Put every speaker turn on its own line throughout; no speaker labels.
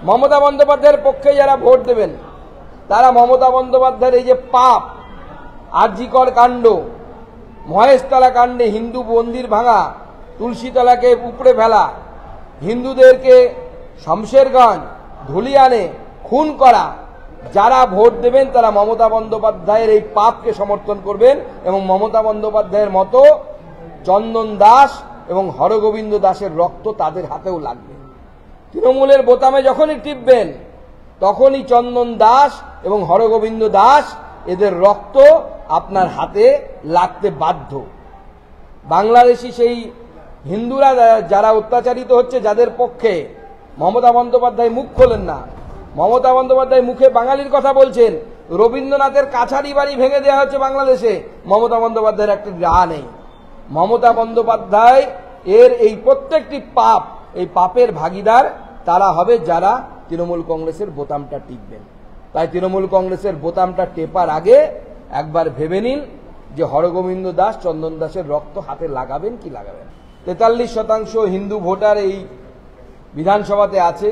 মমতা বন্দ্যোপাধ্যায়ের পক্ষে যারা ভোট দেবেন তারা মমতা বন্দ্যোপাধ্যায়ের এই যে পাপ, আরজিকর কাণ্ড, মহেশতলা কাণ্ডে হিন্দু মন্দির ভাঙা, তুলসীতলাকে উপড়ে ফেলা, হিন্দুদেরকে শমশেরগঞ্জ, ধুলিয়ানে খুন করা, যারা ভোট দেবেন তারা মমতা বন্দ্যোপাধ্যায়ের এই পাপকে সমর্থন করবেন এবং মমতা বন্দ্যোপাধ্যায়ের মতো চন্দন দাস এবং হরগোবিন্দ দাসের রক্ত তাদের হাতেও লাগবে। তৃণমূলের বোতামে যখনই টিপবেন তখনই চন্দন দাস এবং হরগোবিন্দ দাস এদের রক্ত আপনার হাতে লাগতে বাধ্য। বাংলাদেশি সেই হিন্দুরা যারা অত্যাচারিত হচ্ছে, যাদের পক্ষে মমতা বন্দ্যোপাধ্যায় মুখ খোলেন না, মমতা বন্দ্যোপাধ্যায় মুখে বাঙালির কথা বলছেন, রবীন্দ্রনাথের কাছারি বাড়ি ভেঙে দেওয়া হচ্ছে বাংলাদেশে, মমতা বন্দ্যোপাধ্যায়ের একটি রা নেই। মমতা বন্দ্যোপাধ্যায় এর এই প্রত্যেকটি পাপ, এই পাপের ভাগিদার তারা হবে যারা তৃণমূল কংগ্রেসের বোতামটা টিপবেন। তাই তৃণমূল কংগ্রেসের বোতামটা টেপার আগে একবার ভেবে নিন যে হরগোবিন্দ দাস, চন্দন দাসের রক্ত হাতে লাগাবেন কি লাগাবেন। 43% হিন্দু ভোটার এই বিধানসভাতে আছে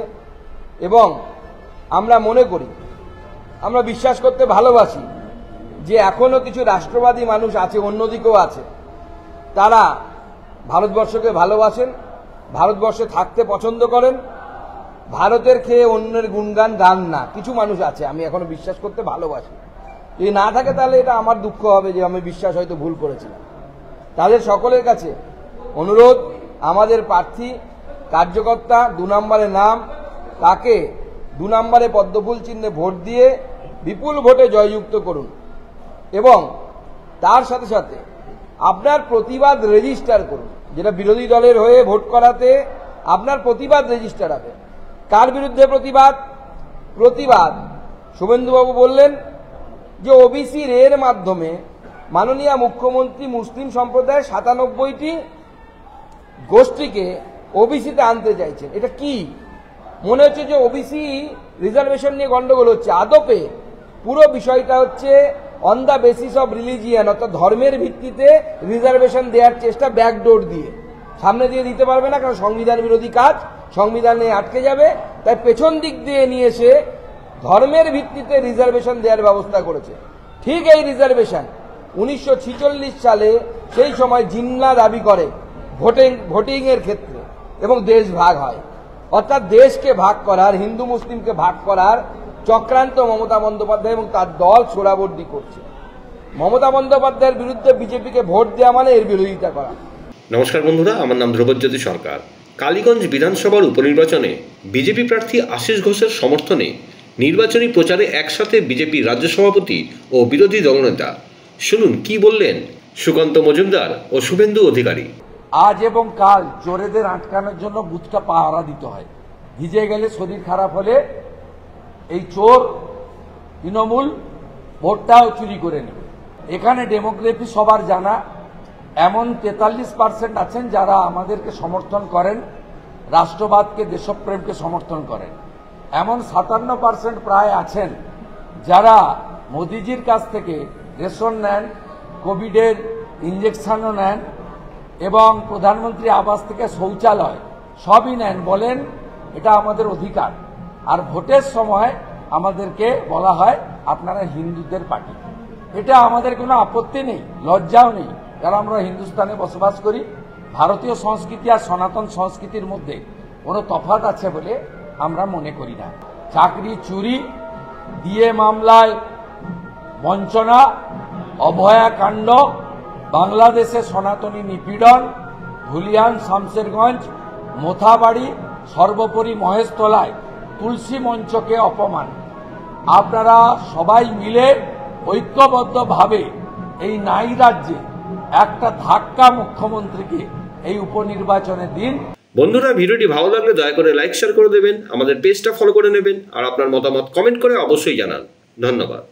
এবং আমরা মনে করি, আমরা বিশ্বাস করতে ভালোবাসি যে এখনো কিছু রাষ্ট্রবাদী মানুষ আছে, অন্যদিকেও আছে, তারা ভারতবর্ষকে ভালোবাসেন, ভারতবর্ষে থাকতে পছন্দ করেন, ভারতের খেয়ে অন্যের গুণগান গান না। কিছু মানুষ আছে, আমি এখনো বিশ্বাস করতে ভালোবাসি। যদি না থাকে তাহলে এটা আমার দুঃখ হবে যে আমি বিশ্বাস হয়তো ভুল করেছিলাম। তাদের সকলের কাছে অনুরোধ, আমাদের প্রার্থী কার্যকর্তা 2 নম্বরে নাম, তাকে 2 নম্বরে পদ্মফুল চিহ্নে ভোট দিয়ে বিপুল ভোটে জয়যুক্ত করুন এবং তার সাথে সাথে আপনার প্রতিবাদ রেজিস্টার করুন। যেটা বিরোধী দলের হয়ে ভোট করাতে আপনার প্রতিবাদ রেজিস্টার হবে। কার বিরুদ্ধে প্রতিবাদ? প্রতিবাদ শুভেন্দুবাবু বললেন যে ওবিসি এর মাধ্যমে মাননীয় মুখ্যমন্ত্রী মুসলিম সম্প্রদায়ের 97টি গোষ্ঠীকে ওবিসিতে আনতে চাইছেন। এটা কি? মনে হচ্ছে যে ওবিসি রিজার্ভেশন নিয়ে গন্ডগোল হচ্ছে। আদপে পুরো বিষয়টা হচ্ছে on the basis of religion, অর্থাৎ ধর্মের ভিত্তিতে রিজার্ভেশন দেওয়ার চেষ্টা ব্যাকডোর দিয়ে। সামনে দিয়ে দিতে পারবে না, কারণ সংবিধান বিরোধী কাজ, সংবিধানে আটকে যাবে। তাই পেছন দিক দিয়ে নিয়ে এসে ধর্মের ভিত্তিতে রিজার্ভেশন দেওয়ার ব্যবস্থা করেছে। ঠিক এই রিজার্ভেশন 1946 সালে সেই সময় জিন্না দাবি করে ভোটিং এর ক্ষেত্রে এবং দেশ ভাগ হয়। অর্থাৎ দেশকে ভাগ করার, হিন্দু মুসলিমকে ভাগ করার চক্রান্ত মমতা বন্দ্যোপাধ্যায় এবং তার দল সোরাবর্দি করছে। মমতা বন্দ্যোপাধ্যায়ের বিরুদ্ধে বিজেপিকে ভোট দেওয়া মানে এর বিরোধিতা করা।
নমস্কার বন্ধুরা, আমার নাম ধ্রুবজ্যোতি সরকার। কালীগঞ্জ বিধানসভার উপনির্বাচনে বিজেপি প্রার্থী আশিস ঘোষের সমর্থনে নির্বাচনী প্রচারে একসাথে বিজেপি রাজ্য সভাপতি ও বিরোধী দলনেতা। শুনুন কি বললেন সুকান্ত মজুমদার ও শুভেন্দু অধিকারী।
আজ এবং কাল চোরেদের আটকানোর জন্য বুথটা পাহারা দিতে হয়। ভিজে গেলে শরীর খারাপ হলে এই চোর তৃণমূল ভোটটাও চুরি করে নেবে। এখানে ডেমোগ্রাফি সবার জানা, এমন 43% আছেন যারা আমাদেরকে সমর্থন করেন, রাষ্ট্রবাদকে, দেশপ্রেমকে সমর্থন করেন। এমন 57% প্রায় আছেন যারা মোদিজির কাছ থেকে রেশন নেন, কোভিডের ইঞ্জেকশনও নেন এবং প্রধানমন্ত্রী আবাস থেকে শৌচালয় সবই নেন, বলেন এটা আমাদের অধিকার। আর ভোটের সময় আমাদেরকে বলা হয় আপনারা হিন্দুদের পার্টি। এটা আমাদের কোনো আপত্তি নেই, লজ্জাও নেই, কারণ আমরা হিন্দুস্তানে বসবাস করি। ভারতীয় সংস্কৃতি আর সনাতন সংস্কৃতির মধ্যে কোনো তফাৎ আছে বলে আমরা মনে করি না। চাকরি চুরি, ডিএ মামলায় বঞ্চনা, অভয়াকাণ্ড, বাংলাদেশে সনাতনী নিপীড়ন, ধুলিয়ান, শামশেরগঞ্জ, মোথাবাড়ি, সর্বোপরি মহেশতলায় তুলসী মঞ্চকে অপমান। আপনারা সবাই মিলে ঐক্যবদ্ধভাবে এই নাই রাজ্যে একটা ধাক্কা মুখ্যমন্ত্রীকে এই উপনির্বাচনে দিন।
বন্ধুরা, ভিডিওটি ভালো লাগলে দয়া করে লাইক শেয়ার করে দেবেন, আমাদের পেজটা ফলো করে নেবেন আর আপনার মতামত কমেন্ট করে অবশ্যই জানান। ধন্যবাদ।